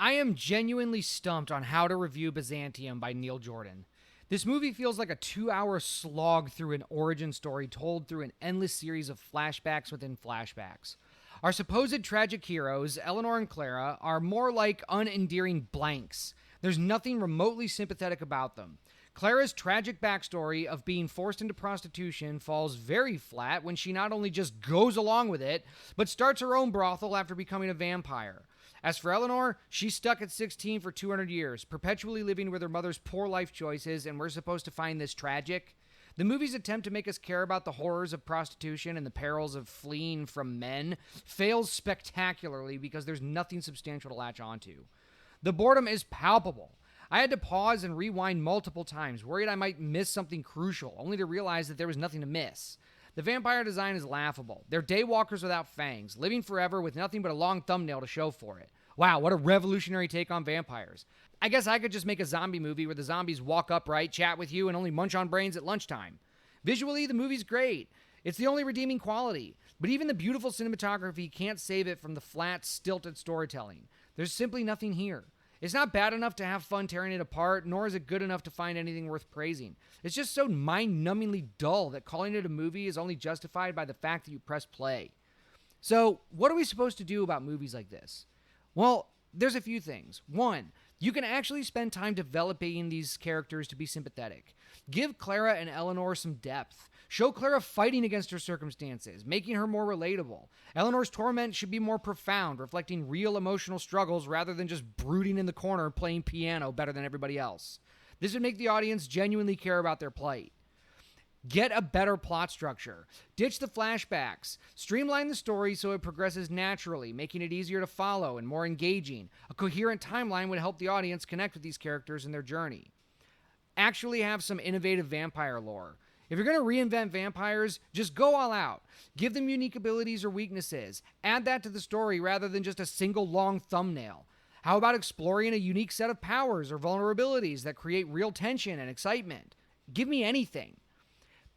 I am genuinely stumped on how to review Byzantium by Neil Jordan. This movie feels like a 2-hour slog through an origin story told through an endless series of flashbacks within flashbacks. Our supposed tragic heroes, Eleanor and Clara, are more like unendearing blanks. There's nothing remotely sympathetic about them. Clara's tragic backstory of being forced into prostitution falls very flat when she not only just goes along with it, but starts her own brothel after becoming a vampire. As for Eleanor, she's stuck at 16 for 200 years, perpetually living with her mother's poor life choices, and we're supposed to find this tragic? The movie's attempt to make us care about the horrors of prostitution and the perils of fleeing from men fails spectacularly because there's nothing substantial to latch onto. The boredom is palpable. I had to pause and rewind multiple times, worried I might miss something crucial, only to realize that there was nothing to miss. The vampire design is laughable. They're daywalkers without fangs, living forever with nothing but a long thumbnail to show for it. Wow, what a revolutionary take on vampires. I guess I could just make a zombie movie where the zombies walk upright, chat with you, and only munch on brains at lunchtime. Visually, the movie's great. It's the only redeeming quality. But even the beautiful cinematography can't save it from the flat, stilted storytelling. There's simply nothing here. It's not bad enough to have fun tearing it apart, nor is it good enough to find anything worth praising. It's just so mind-numbingly dull that calling it a movie is only justified by the fact that you press play. So, what are we supposed to do about movies like this? Well, there's a few things. One, you can actually spend time developing these characters to be sympathetic. Give Clara and Eleanor some depth. Show Clara fighting against her circumstances, making her more relatable. Eleanor's torment should be more profound, reflecting real emotional struggles rather than just brooding in the corner playing piano better than everybody else. This would make the audience genuinely care about their plight. Get a better plot structure. Ditch the flashbacks. Streamline the story so it progresses naturally, making it easier to follow and more engaging. A coherent timeline would help the audience connect with these characters and their journey. Actually have some innovative vampire lore. If you're going to reinvent vampires, just go all out. Give them unique abilities or weaknesses. Add that to the story rather than just a single long thumbnail. How about exploring a unique set of powers or vulnerabilities that create real tension and excitement? Give me anything.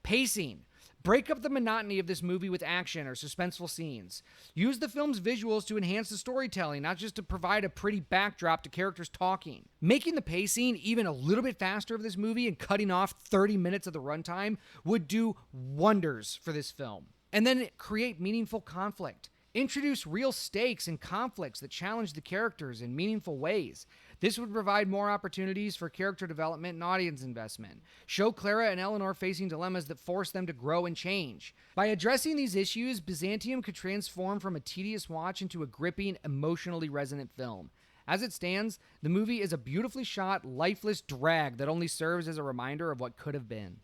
Pacing. Break up the monotony of this movie with action or suspenseful scenes. Use the film's visuals to enhance the storytelling, not just to provide a pretty backdrop to characters talking. Making the pacing even a little bit faster of this movie and cutting off 30 minutes of the runtime would do wonders for this film. And then create meaningful conflict. Introduce real stakes and conflicts that challenge the characters in meaningful ways. This would provide more opportunities for character development and audience investment. Show Clara and Eleanor facing dilemmas that force them to grow and change. By addressing these issues, Byzantium could transform from a tedious watch into a gripping, emotionally resonant film. As it stands, the movie is a beautifully shot, lifeless drag that only serves as a reminder of what could have been.